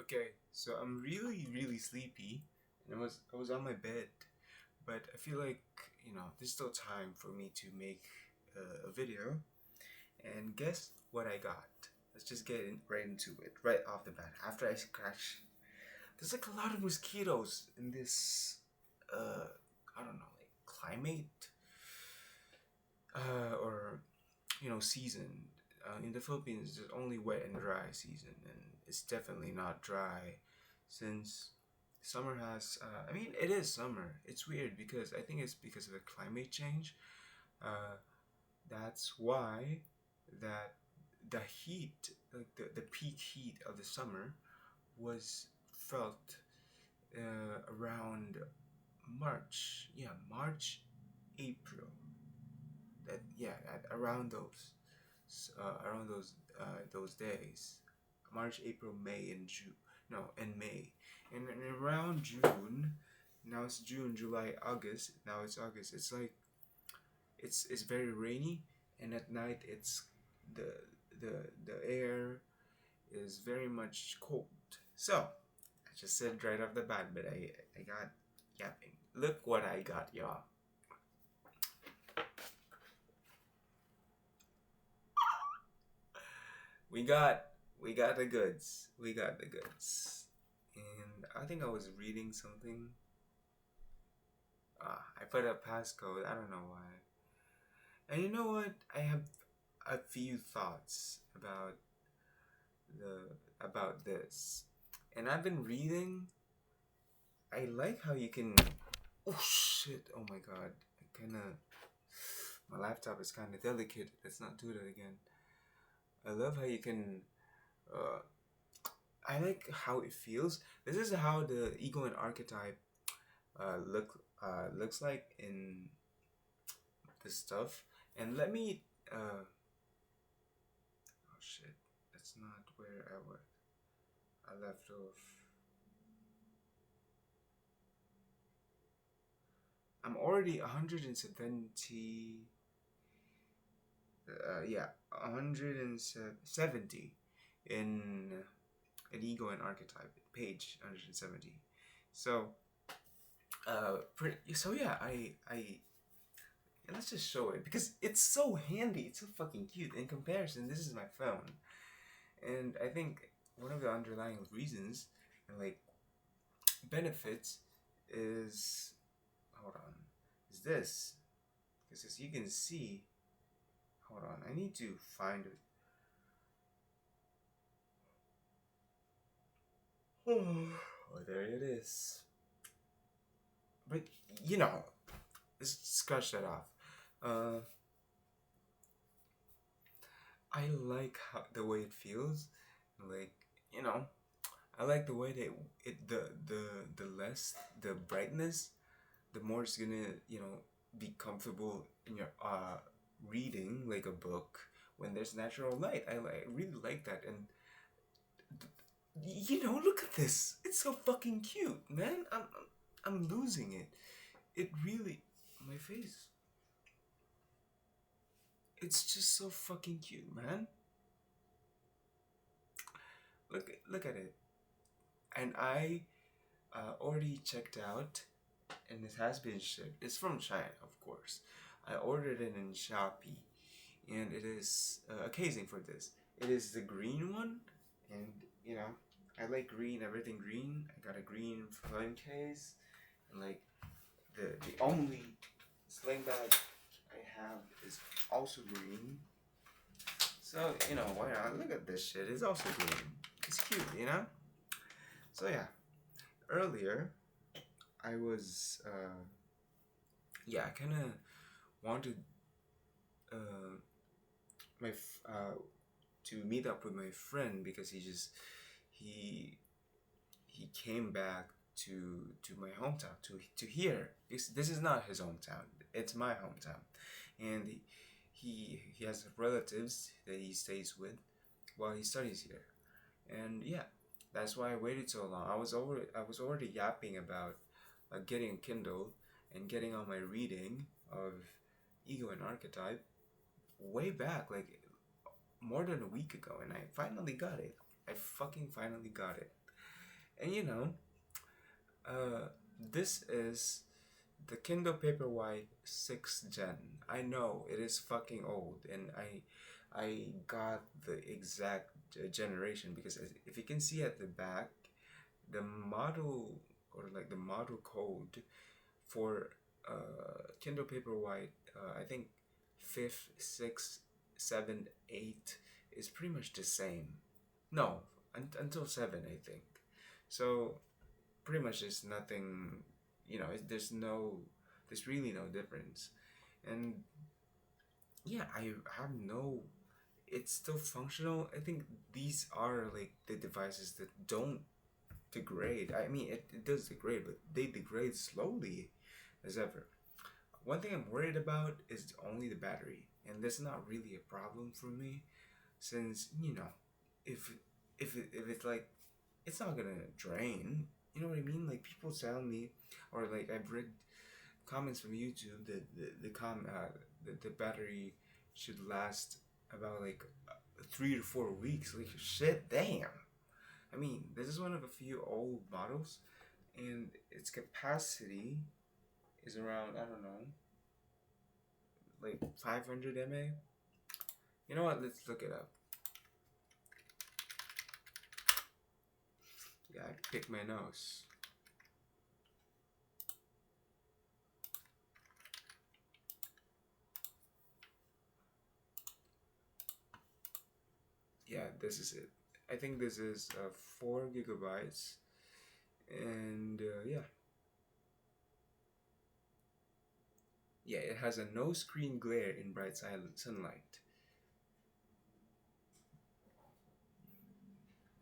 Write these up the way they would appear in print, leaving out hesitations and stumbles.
Okay, so I'm really sleepy, and I was on my bed, but I feel like there's still time for me to make a video. And guess what I got? Let's just right into it, right off the bat. After I scratch, there's like a lot of mosquitoes in this, I don't know, like climate, or season. In the Philippines, there's only wet and dry season, and it's definitely not dry since summer has. I mean, it is summer. It's weird because I think it's because of the climate change. Uh, that's why that the heat, like the peak heat of the summer, was felt around March. Yeah, March, April. That yeah, around those days, March, April, May, and June. No, and May, and around June. Now it's June, July, August. Now it's August. It's like it's very rainy, and at night it's the the air is very much cold. So I just said right off the bat, but I got yapping. Look what I got, y'all. We got we got the goods. We got the goods. And I think I was reading something. I put a passcode. I don't know why. And you know what? I have a few thoughts about this. And I've been reading. I like how you can. Oh shit! Oh my god! I kind of. My laptop is kind of delicate. Let's not do that again. I love how you can. Uh, I like how it feels. This is how the ego and archetype looks like in this stuff. And let me oh shit, that's not where I left off. I'm already 170. Yeah, 170 in an ego and archetype, page 170. So so yeah, let's just show it because it's so handy. It's so fucking cute. In comparison, this is my phone, and I think one of the underlying reasons and like benefits is hold on, is this because as you can see, hold on, I need to find it. Oh, there it is. But let's scratch that off. I like the way it feels. Like I like the way that the less the brightness, the more it's gonna be comfortable in your reading like a book when there's natural light. I really like that, and look at this. It's so fucking cute, man. I'm losing it. It really my face. It's just so fucking cute, man. Look at it. And I already checked out, and it has been shipped. It's from China, of course. I ordered it in Shopee, and it is a casing for this. It is the green one, and I like green, everything green. I got a green phone case, and like the only sling bag I have is also green. So why not? Look at this shit. It's also green. It's cute. So yeah, earlier I was yeah, I kind of wanted uh my to meet up with my friend because he he came back to my hometown to here. This is not his hometown. It's my hometown, and he has relatives that he stays with while he studies here, and yeah, that's why I waited so long. I was already yapping about getting a Kindle and getting on my reading of Ego and Archetype way back, like more than a week ago, and I finally got it. I fucking finally got it. And uh, this is the Kindle Paperwhite 6th Gen. I know it is fucking old, and I got the exact generation because if you can see at the back, the model or like the model code for Kindle Paperwhite, I think fifth, sixth, seventh, eighth is pretty much the same. No, until seven, I think. So pretty much there's nothing, there's really no difference. And yeah, I have no, it's still functional. I think these are like the devices that don't degrade. I mean, it does degrade, but they degrade slowly as ever. One thing I'm worried about is only the battery, and that's not really a problem for me, since if if it's like it's not gonna drain. You know what I mean? Like people tell me, or like I've read comments from YouTube that the battery should last about like 3 to 4 weeks. Like shit, damn. I mean, this is one of a few old models, and its capacity is around, I don't know, like 500 mAh. You know what? Let's look it up. Yeah, I picked my nose. Yeah, this is it. I think this is 4 GB, and yeah, it has a no screen glare in bright sunlight.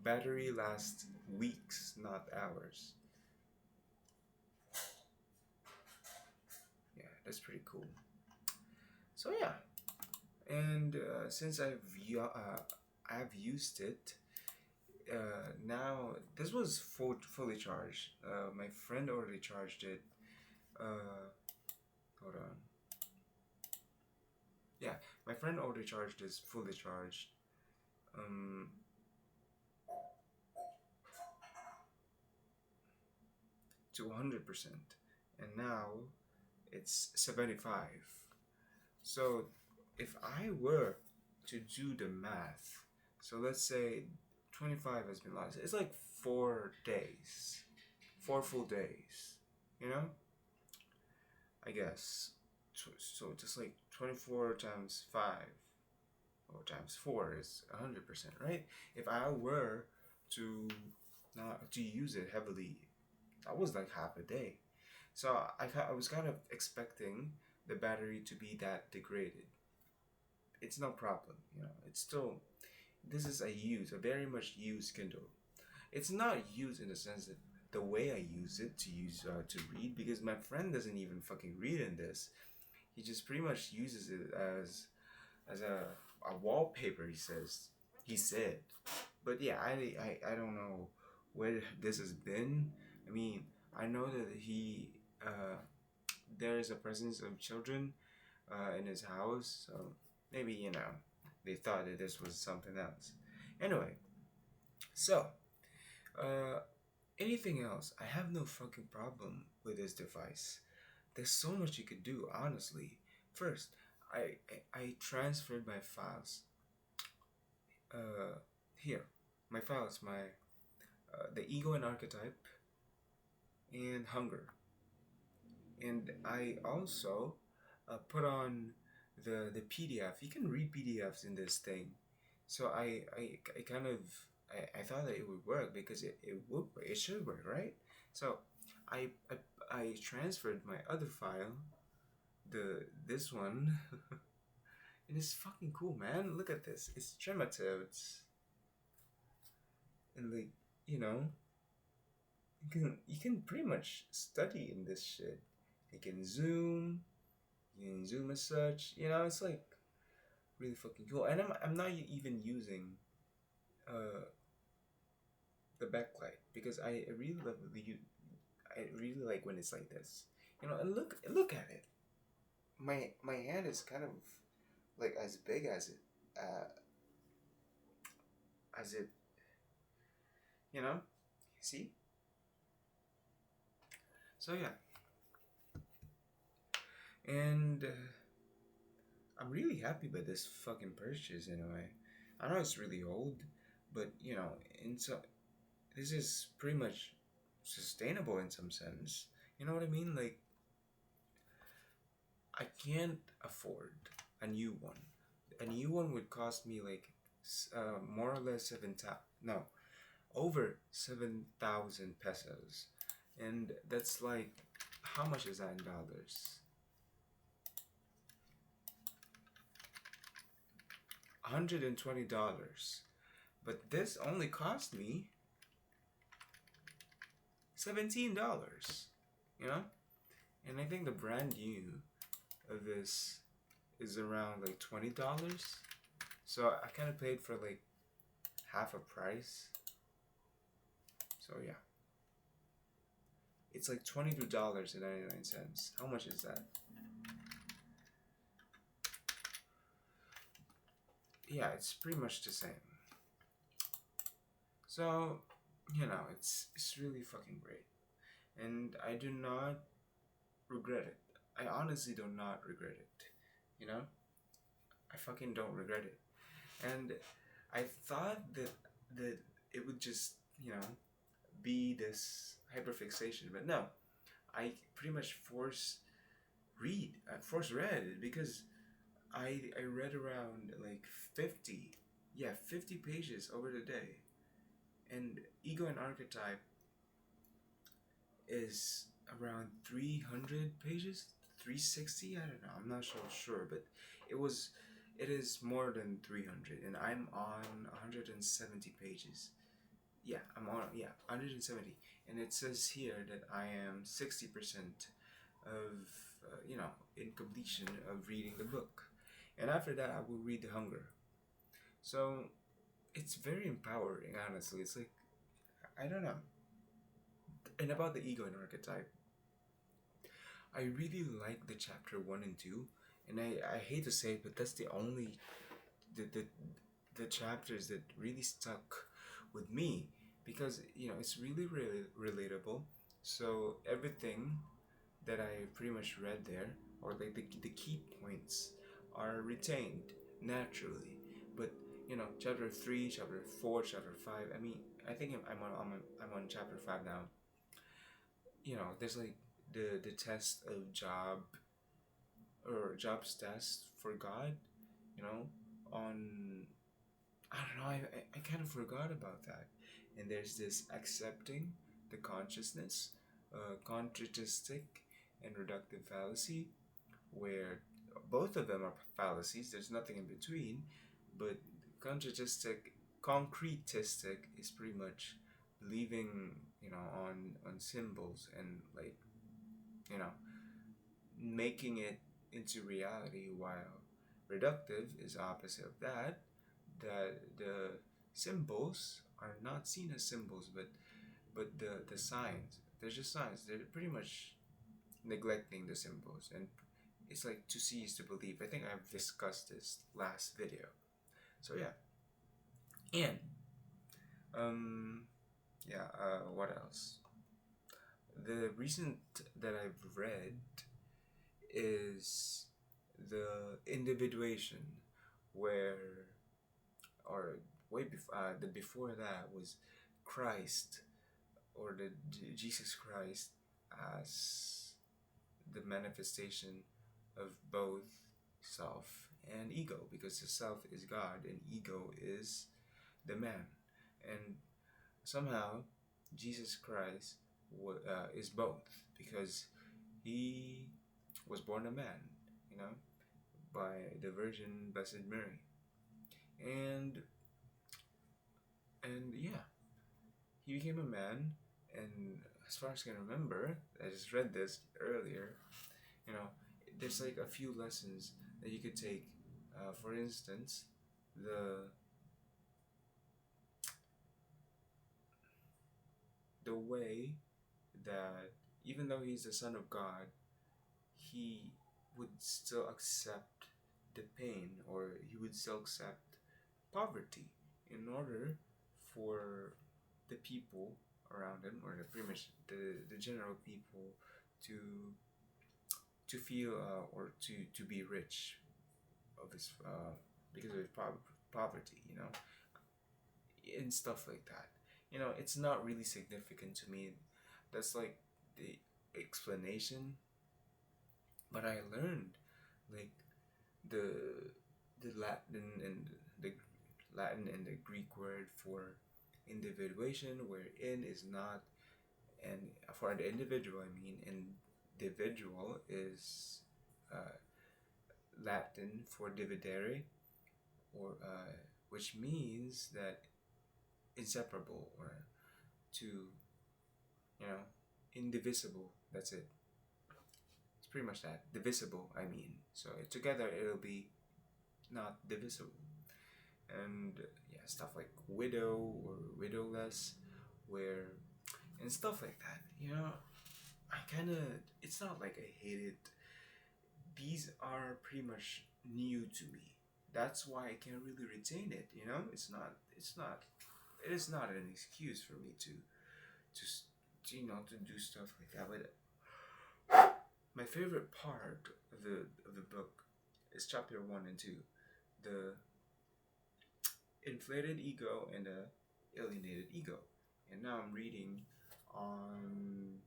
Battery lasts weeks, not hours. Yeah, that's pretty cool. So yeah, and since I've used it, now this was fully charged. My friend already charged it. Hold on. Yeah, my friend already charged this fully charged. Um, to 100%, and now it's 75. So if I were to do the math, so let's say 25 has been lost. It's like 4 days, 4 full days. You know, I guess. So just like 24 times 5 or times 4 is 100%, right? If I were to not to use it heavily, that was like half a day. So I was kind of expecting the battery to be that degraded. It's no problem, It's still, this is a very much used Kindle. It's not used in the sense that the way I use it to read, because my friend doesn't even fucking read in this. He just pretty much uses it as a wallpaper. He said, but yeah, I don't know where this has been. I mean, I know that there is a presence of children in his house, so maybe they thought that this was something else. Anyway, so uh, anything else? I have no fucking problem with this device. There's so much you could do, honestly. First, I transferred my files. Here, my files, the ego and archetype, and hunger, and I also put on the PDF. You can read PDFs in this thing, so I kind of I thought that it would work because it should work, right? So I I, I transferred my other file, this one, and it's fucking cool, man. Look at this. It's trematodes, and like you know you can pretty much study in this shit. You can zoom, as such. It's like really fucking cool. And I'm not even using uh the backlight because I really love I really like when it's like this. And look at it. My hand is kind of like as big as it, you know. See? So yeah, and I'm really happy with this fucking purchase in a way. I know it's really old, but you know, in so this is pretty much sustainable in some sense. You know what I mean? Like I can't afford a new one. A new one would cost me like more or less over 7,000 pesos, and that's like how much is that in dollars? $120. But this only cost me $17. You know, and I think the brand new of this is around like $20. So I kind of paid for like half a price. So yeah, it's like $22.99. How much is that? Yeah, it's pretty much the same. So, you know, it's really fucking great. And I do not regret it. I honestly do not regret it. You know? I fucking don't regret it. And I thought that it would just, you know, be this hyperfixation, but no. I pretty much force read it because I read around like 50, yeah, 50 pages over the day. And Ego and Archetype is around 300 pages, 360. I don't know, I'm not so sure, but it is more than 300, and I'm on 170 pages. Yeah, I'm on, yeah, 170, and it says here that I am 60% of you know, in completion of reading the book, and after that I will read The Hunger. So it's very empowering, honestly. It's like, I don't know. And about the ego and archetype, I really like the chapter 1 and 2, and I hate to say it, but that's the only the, the the chapters that really stuck with me, because you know it's really relatable. So everything that I pretty much read there, or like the key points, are retained naturally. But you know, chapter 3, chapter 4, chapter 5. I mean, I think I'm on chapter 5 now. You know, there's like the test of Job, or Job's test for God. You know, on, I don't know. I kind of forgot about that. And there's this accepting the consciousness, contrastic and reductive fallacy, where both of them are fallacies. There's nothing in between. But contrastic, concretistic is pretty much believing, you know, on symbols, and like, you know, making it into reality, while reductive is opposite of that. The symbols are not seen as symbols, but the signs, they're just signs. They're pretty much neglecting the symbols, and it's like to see is to believe. I think I've discussed this last video. So yeah, and yeah, what else? The recent that I've read is the individuation, where, or way before, the before that was Christ, or the Jesus Christ, as the manifestation of both self and ego, because the self is God and ego is the man. And somehow Jesus Christ is both, because he was born a man, you know, by the Virgin Blessed Mary. And yeah, he became a man, and as far as I can remember, I just read this earlier, you know, there's like a few lessons that you could take. For instance, the way that even though he's the son of God, he would still accept the pain, or he would still accept poverty, in order for the people around him, or pretty much the general people, to feel or to be rich of his because of his poverty, you know, and stuff like that. You know, it's not really significant to me. That's like the explanation, but I learned like the Latin and the Latin and the Greek word for individuation, where in is not, and for the individual, I mean, individual is uh, Latin for dividere, or which means that inseparable, or to, you know, indivisible. That's it. It's pretty much that. Divisible, I mean. So together it'll be not divisible. And yeah, stuff like widow or widowless, where, and stuff like that. You know, I kind of, it's not like I hate it. These are pretty much new to me. That's why I can't really retain it. You know, it is not an excuse for me you know, to do stuff like that. But my favorite part of the book is chapter 1 and 2, the inflated ego and the alienated ego. And now I'm reading on,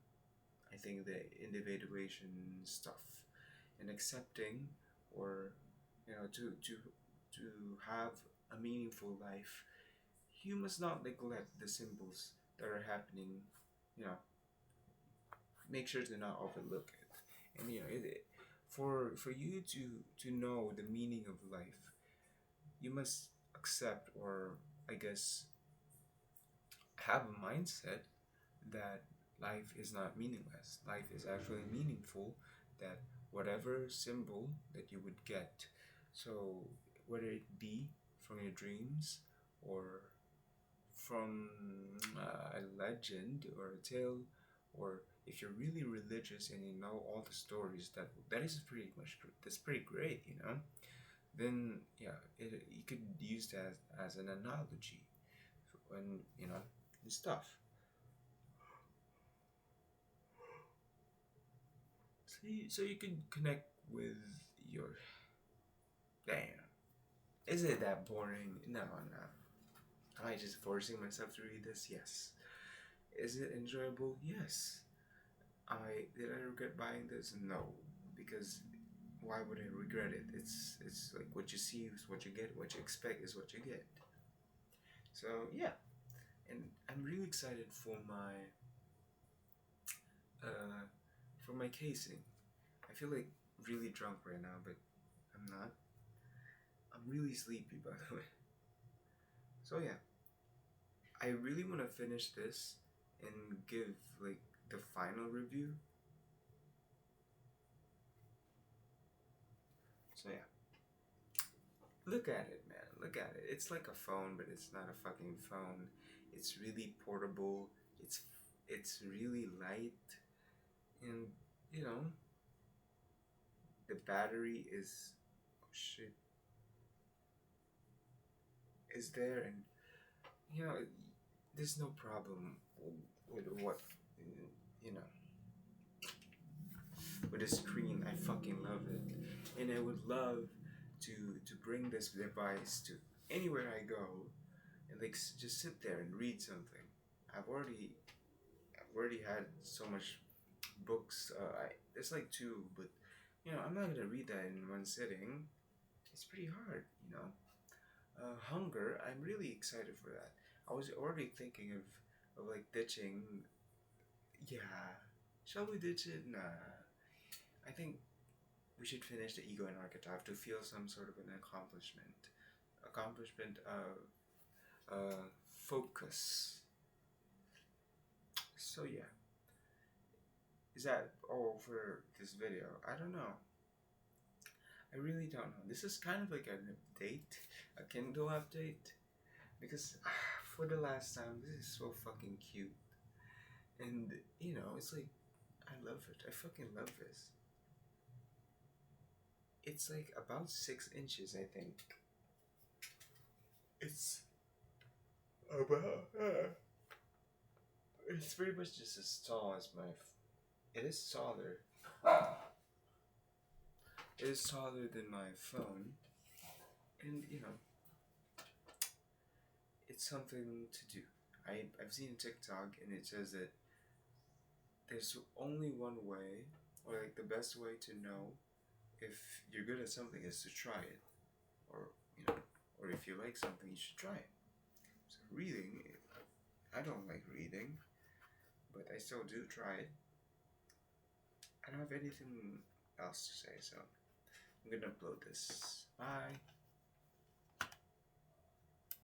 I think, the individuation stuff and accepting, or, you know, to have a meaningful life, you must not neglect the symbols that are happening. You know, make sure to not overlook it. And you know, for you to know the meaning of life, you must accept, or I guess have a mindset that life is not meaningless. Life is actually meaningful. That whatever symbol that you would get, so whether it be from your dreams, or from a legend or a tale, or if you're really religious and you know all the stories, that is pretty much, that's pretty great, you know. Then yeah, you could use that as an analogy when, you know, and stuff. So you can connect with your, damn. Is it that boring? No, no. Am I just forcing myself to read this? Yes. Is it enjoyable? Yes. Did I regret buying this? No, because why would I regret it? It's like what you see is what you get. What you expect is what you get. So yeah, and I'm really excited uh for my casing. I feel like really drunk right now, but I'm not. I'm really sleepy, by the way. So yeah, I really want to finish this and give like the final review. So yeah, look at it, man. Look at it. It's like a phone, but it's not a fucking phone. It's really portable. It's really light, and you know, the battery is, oh shit, is there, and you know, there's no problem with what, you know, with the screen. I fucking love it, and I would love to bring this device to anywhere I go, and like just sit there and read something. I've already I've already had so much books. There's like two, but you know, I'm not gonna read that in one sitting. It's pretty hard, you know. Hunger. I'm really excited for that. I was already thinking of like ditching. Yeah, shall we ditch it? Nah. I think we should finish the ego and archetype to feel some sort of an accomplishment of focus. So yeah, is that all for this video? I don't know. I really don't know. This is kind of like an update, a Kindle update, because for the last time, this is so fucking cute, and you know, it's like I love it. I fucking love this. It's like about 6 inches, I think. It's about. It's pretty much just as tall as my It is taller. It is taller than my phone, and it's something to do. I've seen TikTok, and it says that there's only one way, or like the best way to know if you're good at something is to try it, or or if you like something, you should try it. So reading, I don't like reading, but I still do try it. I don't have anything else to say, so I'm gonna upload this. Bye.